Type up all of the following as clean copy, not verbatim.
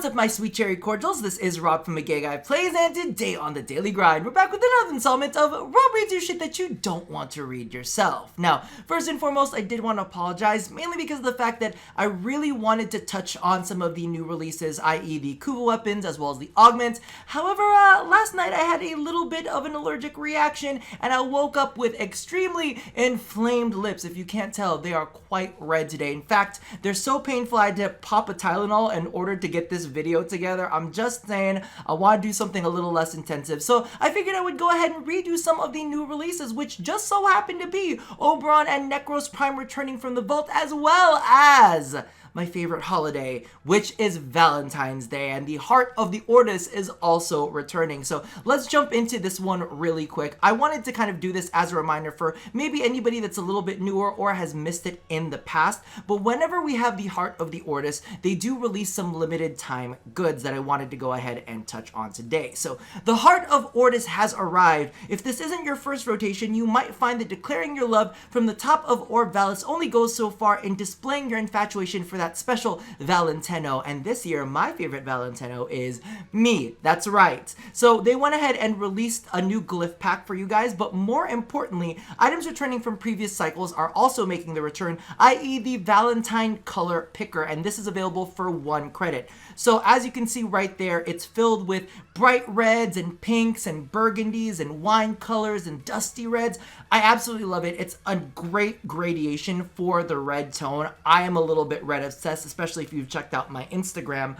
What's up, my sweet cherry cordials? This is Rob from Gay Guy Plays, and today on the Daily Grind, we're back with another installment of Rob reads you shit that you don't want to read yourself. Now, first and foremost, I did want to apologize, mainly because of the fact that I really wanted to touch on some of the new releases, i.e. the Kuva weapons, as well as the augments. However, last night I had a little bit of an allergic reaction, and I woke up with extremely inflamed lips. If you can't tell, they are quite red today. In fact, they're so painful I had to pop a Tylenol in order to get this video together. I'm just saying, I want to do something a little less intensive. So I figured I would go ahead and read you some of the new releases, which just so happen to be Oberon and Necros Prime returning from the vault, as well as my favorite holiday, which is Valentine's Day, and the heart of the Ordis is also returning. So let's jump into this one really quick. I wanted to kind of do this as a reminder for maybe anybody that's a little bit newer or has missed it in the past, but whenever we have the heart of the Ordis, they do release some limited time goods that I wanted to go ahead and touch on today. So the heart of Ordis has arrived. If this isn't your first rotation, you might find that declaring your love from the top of Orb Valis only goes so far in displaying your infatuation for that special Valentino, and this year my favorite Valentino is me. That's right. So they went ahead and released a new glyph pack for you guys, but more importantly, items returning from previous cycles are also making the return, i.e. the Valentine color picker, and this is available for 1 credit. So as you can see right there, it's filled with bright reds and pinks and burgundies and wine colors and dusty reds. I absolutely love it. It's a great gradation for the red tone. I am a little bit red obsessed, especially if you've checked out my Instagram.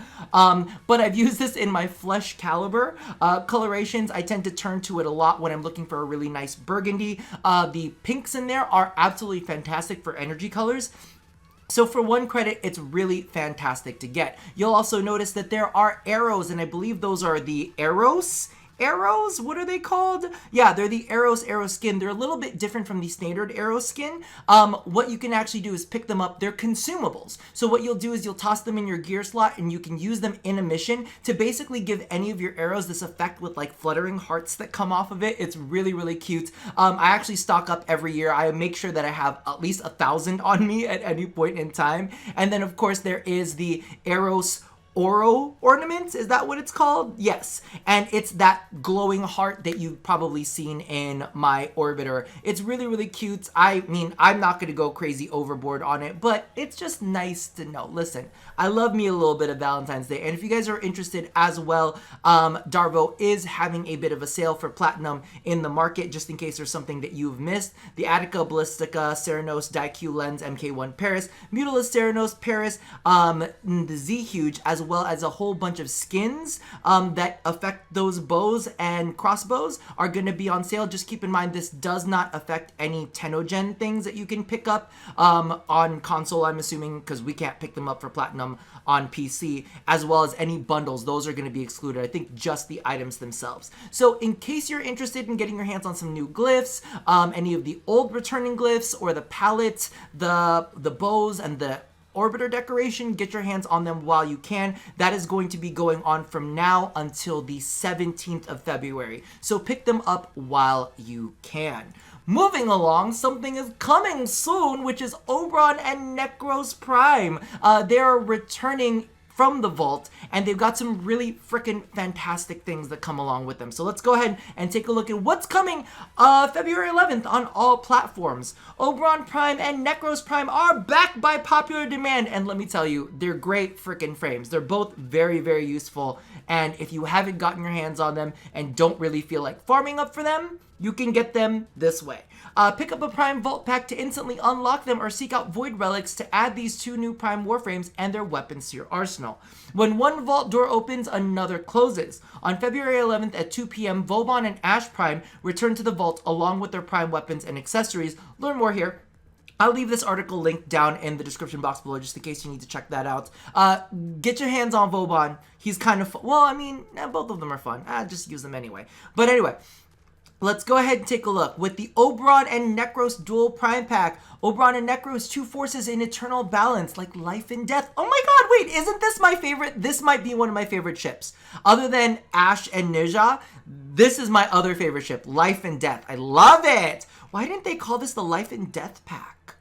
But I've used this in my flesh caliber colorations. I tend to turn to it a lot when I'm looking for a really nice burgundy. The pinks in there are absolutely fantastic for energy colors. So for 1 credit, it's really fantastic to get. You'll also notice that there are arrows, and I believe those are the arrows. Arrows? What are they called? Yeah, they're the arrow skin. They're a little bit different from the standard arrow skin. What you can actually do is pick them up. They're consumables. So what you'll do is you'll toss them in your gear slot, and you can use them in a mission to basically give any of your arrows this effect with like fluttering hearts that come off of it. It's really, really cute. I actually stock up every year. I make sure that I have at least 1,000 on me at any point in time. And then of course there is the arrows Oro ornament, is that what it's called? Yes, and it's that glowing heart that you've probably seen in my orbiter. It's really, really cute. I mean, I'm not going to go crazy overboard on it, but it's just nice to know. Listen, I love me a little bit of Valentine's Day, and if you guys are interested as well, Darvo is having a bit of a sale for Platinum in the market, just in case there's something that you've missed. The Attica, Ballistica, Ceranos, Daiku Lens, MK1 Paris, Mutulus Ceranos Paris, the Z-Huge, as well as a whole bunch of skins that affect those bows and crossbows are going to be on sale. Just keep in mind, this does not affect any Tenogen things that you can pick up on console, I'm assuming, because we can't pick them up for Platinum on PC, as well as any bundles. Those are going to be excluded. I think just the items themselves. So in case you're interested in getting your hands on some new glyphs, any of the old returning glyphs, or the palettes, the bows, and the orbiter decoration, get your hands on them while you can. That is going to be going on from now until the 17th of February. So pick them up while you can. Moving along, something is coming soon, which is Oberon and Necros Prime. They're returning from the vault, and they've got some really freaking fantastic things that come along with them. So let's go ahead and take a look at what's coming February 11th on all platforms. Oberon Prime and Necros Prime are back by popular demand, and let me tell you, they're great freaking frames. They're both very, very useful, and if you haven't gotten your hands on them and don't really feel like farming up for them, you can get them this way. Pick up a Prime Vault Pack to instantly unlock them, or seek out Void Relics to add these 2 new Prime Warframes and their weapons to your arsenal. When one vault door opens, another closes. On February 11th at 2 p.m., Vauban and Ash Prime return to the vault along with their Prime weapons and accessories. Learn more here. I'll leave this article linked down in the description box below, just in case you need to check that out. Get your hands on Vauban. He's kind of fun. Well, I mean, both of them are fun. Just use them anyway. But anyway, let's go ahead and take a look. With the Oberon and Nekros dual Prime Pack, Oberon and Nekros, 2 forces in eternal balance, like life and death. Oh my god, wait, isn't this my favorite? This might be one of my favorite ships. Other than Ash and Ninja, this is my other favorite ship, Life and Death. I love it. Why didn't they call this the Life and Death Pack?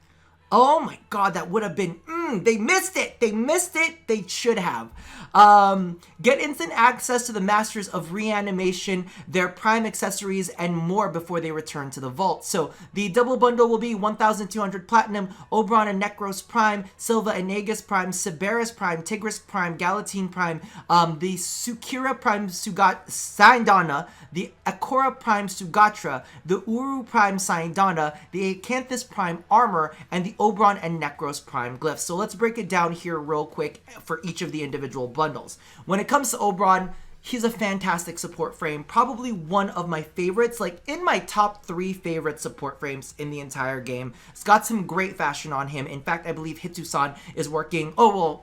Oh my god, that would have been They missed it. They missed it. They should have. Get instant access to the Masters of Reanimation, their Prime accessories, and more before they return to the vault. So the double bundle will be 1,200 Platinum, Oberon and Necros Prime, Silva and Aegis Prime, Siberis Prime, Tigris Prime, Galatine Prime, the Sukira Prime Saindana, the Akora Prime Sugatra, the Uru Prime Saindana, the Acanthus Prime Armor, and the Oberon and Necros Prime Glyphs. So let's break it down here real quick for each of the individual bundles. When it comes to Oberon, he's a fantastic support frame, probably one of my favorites, like in my top 3 favorite support frames in the entire game. It's got some great fashion on him. In fact, I believe Hitsu-san is working,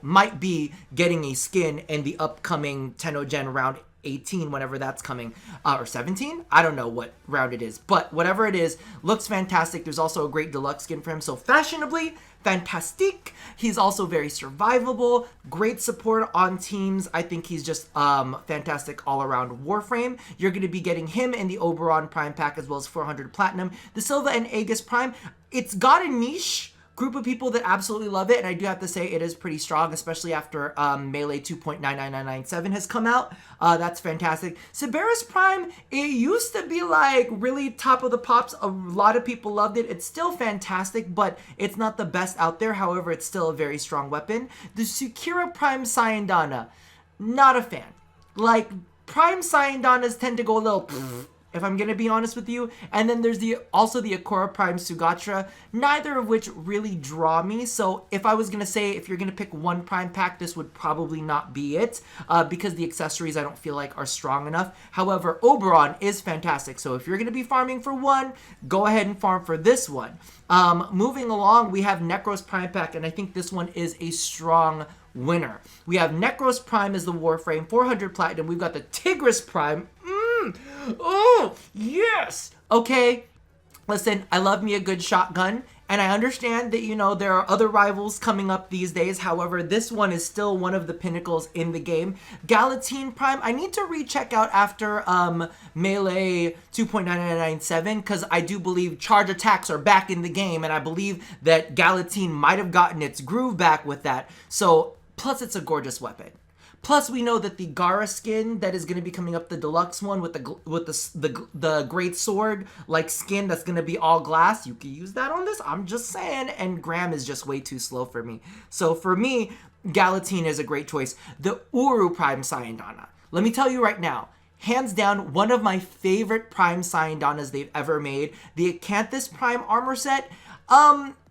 might be getting a skin in the upcoming Tenno-Gen round 18, whenever that's coming, or 17? I don't know what round it is, but whatever it is, looks fantastic. There's also a great deluxe skin for him, so fashionably, fantastic. He's also very survivable, great support on teams. I think he's just fantastic all-around Warframe. You're going to be getting him in the Oberon Prime pack, as well as 400 Platinum. The Silva and Aegis Prime, it's got a niche group of people that absolutely love it, and I do have to say it is pretty strong, especially after Melee 2.99997 has come out. That's fantastic. Siberis Prime, it used to be like really top of the pops. A lot of people loved it. It's still fantastic, but it's not the best out there. However, it's still a very strong weapon. The Sukira Prime Saindana, not a fan. Like, Prime Saindanas tend to go a little if I'm gonna be honest with you. And then there's also the Akora Prime Sugatra, neither of which really draw me. So if I was gonna say, if you're gonna pick one Prime pack, this would probably not be it, because the accessories I don't feel like are strong enough. However, Oberon is fantastic. So if you're gonna be farming for one, go ahead and farm for this one. Moving along, we have Necros Prime pack, and I think this one is a strong winner. We have Necros Prime as the Warframe, 400 Platinum. We've got the Tigris Prime. Oh, yes! Okay, listen, I love me a good shotgun, and I understand that, you know, there are other rivals coming up these days. However, this one is still one of the pinnacles in the game. Galatine Prime, I need to recheck out after Melee 2.9997, because I do believe charge attacks are back in the game, and I believe that Galatine might have gotten its groove back with that. So, plus it's a gorgeous weapon. Plus, we know that the Gara skin that is going to be coming up, the deluxe one with the great sword like skin that's going to be all glass, you can use that on this. I'm just saying. And Graham is just way too slow for me. So for me, Galatine is a great choice. The Uru Prime Saindana. Let me tell you right now, hands down, one of my favorite Prime Saindanas they've ever made. The Acanthus Prime armor set.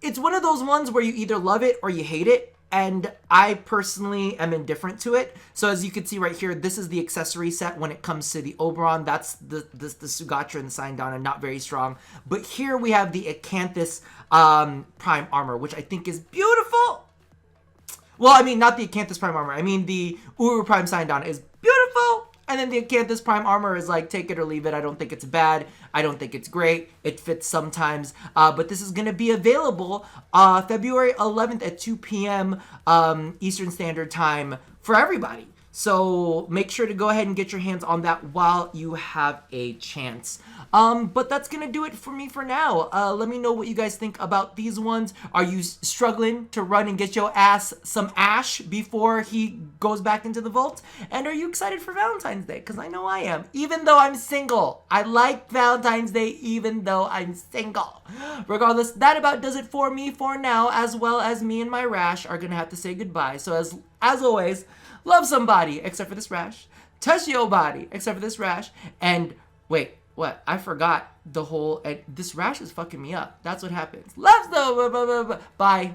It's one of those ones where you either love it or you hate it. And I personally am indifferent to it. So as you can see right here, this is the accessory set when it comes to the Oberon. That's the Sugatra and the Saindana, not very strong. But here we have the Acanthus Prime armor, which I think is beautiful. Well, I mean, not the Acanthus Prime armor. I mean, the Uru Prime Saindana is beautiful. And then the Acanthus Prime armor is like, take it or leave it. I don't think it's bad. I don't think it's great. It fits sometimes. But this is going to be available February 11th at 2 p.m. Eastern Standard Time for everybody. So make sure to go ahead and get your hands on that while you have a chance. But that's going to do it for me for now. Let me know what you guys think about these ones. Are you struggling to run and get your ass some ash before he goes back into the vault? And are you excited for Valentine's Day? Because I know I am, even though I'm single. I like Valentine's Day even though I'm single. Regardless, that about does it for me for now, as well as me and my rash are going to have to say goodbye. So as always, love somebody except for this rash. Touch your body except for this rash. And wait. What? I forgot the whole... this rash is fucking me up. That's what happens. Love, though. Bye.